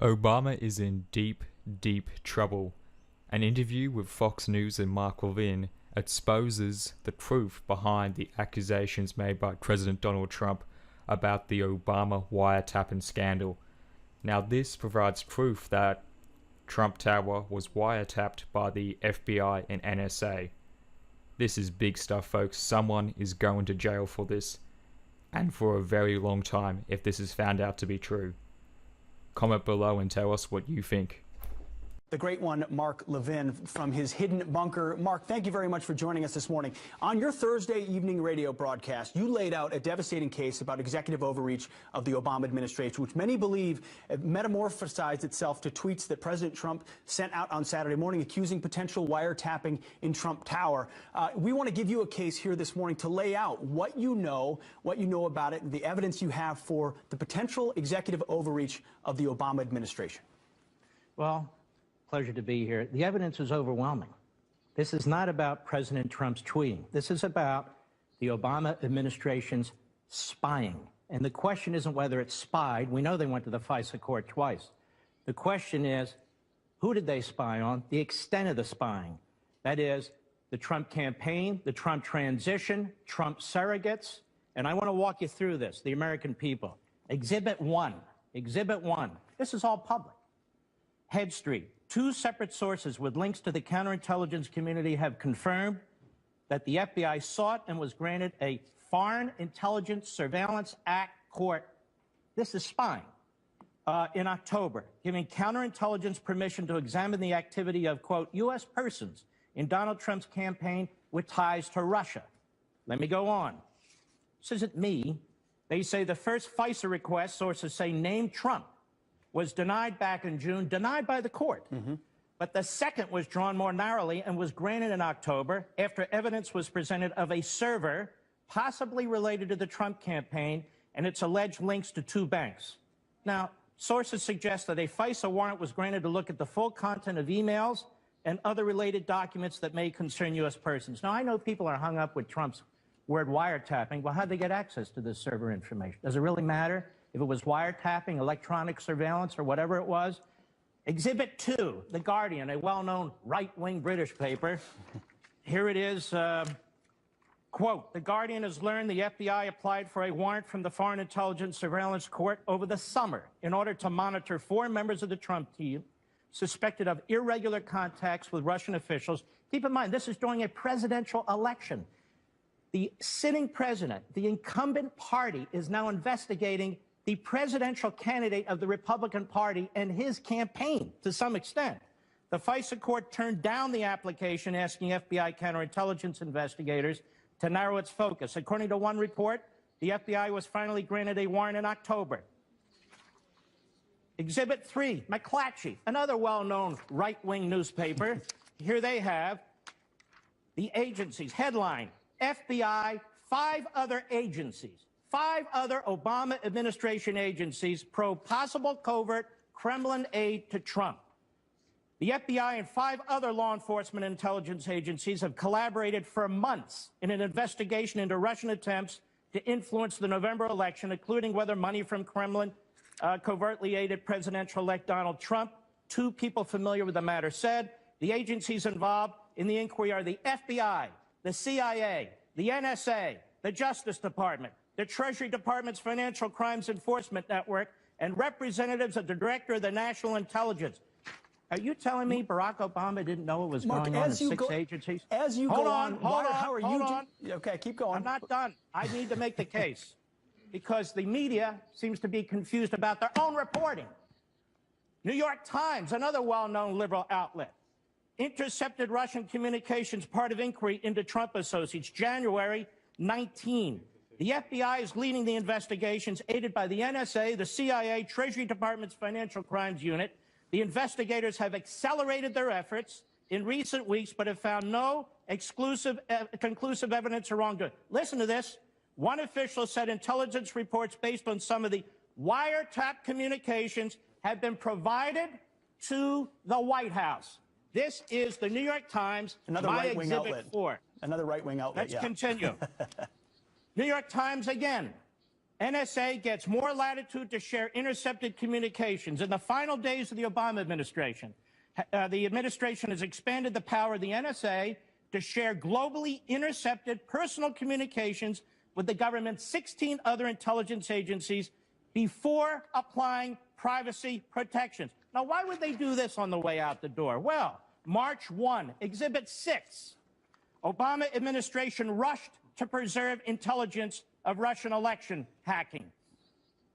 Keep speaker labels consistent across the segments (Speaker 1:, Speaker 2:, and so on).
Speaker 1: Obama is in deep, deep trouble. An interview with Fox News and Mark Levin exposes the truth behind the accusations made by President Donald Trump about the Obama wiretapping scandal. Now, this provides proof that Trump Tower was wiretapped by the FBI and NSA. This is big stuff, folks. Someone is going to jail for this, and for a very long time if this is found out to be true. Comment below and tell us what you think.
Speaker 2: The great one, Mark Levin, from his hidden bunker. Mark, thank you very much for joining us this morning. On your Thursday evening radio broadcast, you laid out a devastating case about executive overreach of the Obama administration, which many believe metamorphosized itself to tweets that President Trump sent out on Saturday morning accusing potential wiretapping in Trump Tower. We want to give you a case here this morning to lay out what you know about it, and the evidence you have for the potential executive overreach of the Obama administration.
Speaker 3: Well, pleasure to be here. The evidence is overwhelming. This is not about President Trump's tweeting. This is about the Obama administration's spying. And the question isn't whether it's spied. We know they went to the FISA court twice. The question is, who did they spy on? The extent of the spying. That is, the Trump campaign, the Trump transition, Trump surrogates. And I want to walk you through this, the American people. Exhibit 1. Exhibit 1. This is all public. Head Street. Two separate sources with links to the counterintelligence community have confirmed that the FBI sought and was granted a Foreign Intelligence Surveillance Act court. This is spying. In October, giving counterintelligence permission to examine the activity of, quote, U.S. persons in Donald Trump's campaign with ties to Russia. Let me go on. This isn't me. They say the first FISA request, sources say, named Trump, was denied back in June, denied by the court. But the second was drawn more narrowly and was granted in October after evidence was presented of a server possibly related to the Trump campaign and its alleged links to two banks. Now, sources suggest that a FISA warrant was granted to look at the full content of emails and other related documents that may concern U.S. persons. Now, I know people are hung up with Trump's word wiretapping. Well, how'd they get access to this server information? Does it really matter if it was wiretapping, electronic surveillance, or whatever it was? Exhibit 2, The Guardian, a well-known right-wing British paper. Here it is, quote, The Guardian has learned the FBI applied for a warrant from the Foreign Intelligence Surveillance Court over the summer in order to monitor 4 members of the Trump team suspected of irregular contacts with Russian officials. Keep in mind, this is during a presidential election. The sitting president, the incumbent party, is now investigating the presidential candidate of the Republican Party and his campaign to some extent. The FISA court turned down the application asking FBI counterintelligence investigators to narrow its focus. According to one report, the FBI was finally granted a warrant in October. Exhibit 3, McClatchy, another well-known right-wing newspaper. Here they have the agencies. Headline, FBI, 5 other agencies. 5 other Obama administration agencies probe possible covert Kremlin aid to Trump. The FBI and 5 other law enforcement intelligence agencies have collaborated for months in an investigation into Russian attempts to influence the November election, including whether money from Kremlin covertly aided presidential-elect Donald Trump. 2 people familiar with the matter said the agencies involved in the inquiry are the FBI, the CIA, the NSA, the Justice Department, the Treasury Department's Financial Crimes Enforcement Network, and representatives of the Director of the National Intelligence. Are you telling me Barack Obama didn't know what was going on in 6 agencies?
Speaker 2: As you
Speaker 3: hold
Speaker 2: go
Speaker 3: on, hold on.
Speaker 2: Okay, keep going.
Speaker 3: I'm not done. I need to make the case because the media seems to be confused about their own reporting. New York Times, another well-known liberal outlet, intercepted Russian communications, part of inquiry into Trump associates, January 19. The FBI is leading the investigations, aided by the NSA, the CIA, Treasury Department's Financial Crimes Unit. The investigators have accelerated their efforts in recent weeks, but have found no conclusive evidence of wrongdoing. Listen to this. One official said intelligence reports based on some of the wiretap communications have been provided to the White House. This is the New York Times,
Speaker 2: another right-wing outlet.
Speaker 3: 4.
Speaker 2: Another right-wing outlet,
Speaker 3: Let's continue. New York Times again. NSA gets more latitude to share intercepted communications. In the final days of the Obama administration, the administration has expanded the power of the NSA to share globally intercepted personal communications with the government's 16 other intelligence agencies before applying privacy protections. Now, why would they do this on the way out the door? Well, March 1, Exhibit 6, Obama administration rushed to preserve intelligence of Russian election hacking.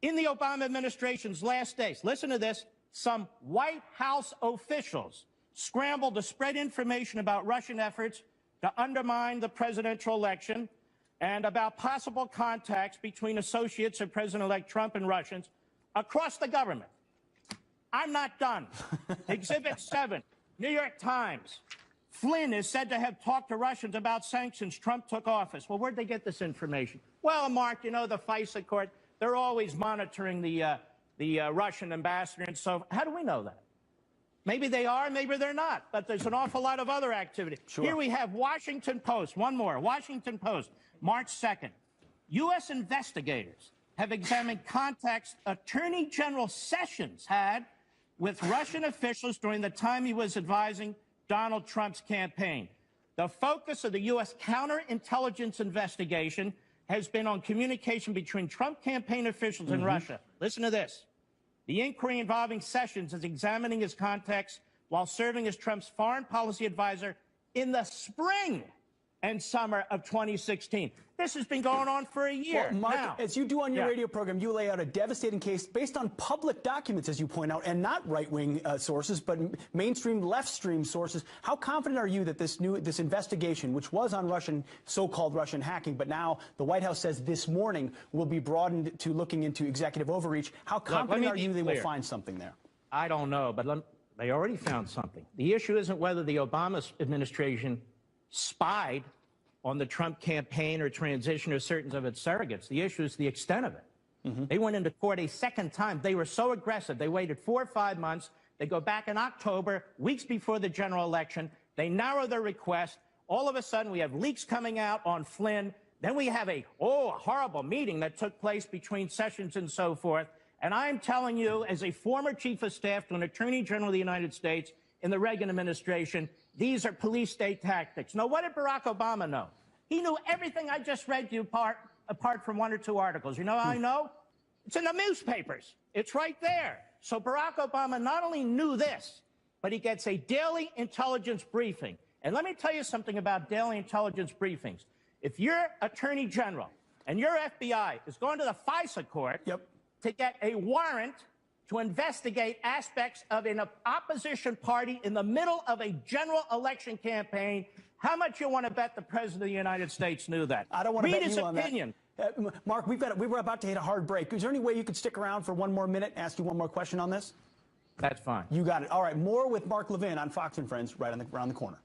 Speaker 3: In the Obama administration's last days, listen to this, some White House officials scrambled to spread information about Russian efforts to undermine the presidential election and about possible contacts between associates of President-elect Trump and Russians across the government. I'm not done. Exhibit 7, New York Times. Flynn is said to have talked to Russians about sanctions Trump took office. Well, where'd they get this information? Well, Mark, you know, the FISA court, they're always monitoring the Russian ambassador and so. How do we know that? Maybe they are, maybe they're not, but there's an awful lot of other activity.
Speaker 2: Sure.
Speaker 3: Here we have Washington Post, one more, Washington Post, March 2nd. U.S. investigators have examined contacts Attorney General Sessions had with Russian officials during the time he was advising Donald Trump's campaign. The focus of the U.S. counterintelligence investigation has been on communication between Trump campaign officials and Russia. Listen to this. The inquiry involving Sessions is examining his contacts while serving as Trump's foreign policy advisor in the spring and summer of 2016. This has been going on for a year.
Speaker 2: Well, Mark,
Speaker 3: now,
Speaker 2: as you do on your radio program, you lay out a devastating case based on public documents, as you point out, and not right-wing sources, but mainstream left-stream sources. How confident are you that this investigation, which was on Russian, so-called Russian hacking, but now the White House says this morning will be broadened to looking into executive overreach, how confident are you they will find something there?
Speaker 3: I don't know, but they already found something. The issue isn't whether the Obama administration spied on the Trump campaign or transition or certain of its surrogates. The issue is the extent of it. They went into court a second time. They were so aggressive. They waited 4 or 5 months. They go back in October, weeks before the general election. They narrow their request. All of a sudden, we have leaks coming out on Flynn. Then we have a horrible meeting that took place between Sessions and so forth. And I'm telling you, as a former chief of staff to an attorney general of the United States in the Reagan administration, these are police state tactics. Now, what did Barack Obama know? He knew everything I just read to you apart from 1 or 2 articles. You know how I know? It's in the newspapers. It's right there. So Barack Obama not only knew this, but he gets a daily intelligence briefing. And let me tell you something about daily intelligence briefings. If your attorney general and your FBI is going to the FISA court to get a warrant to investigate aspects of an opposition party in the middle of a general election campaign, how much you want to bet the President of the United States knew that?
Speaker 2: I don't want to bet
Speaker 3: his
Speaker 2: you on
Speaker 3: opinion.
Speaker 2: That. Mark, we were about to hit a hard break. Is there any way you could stick around for 1 more minute and ask you one more question on this?
Speaker 3: That's fine.
Speaker 2: You got it. All right, more with Mark Levin on Fox and Friends right around the corner.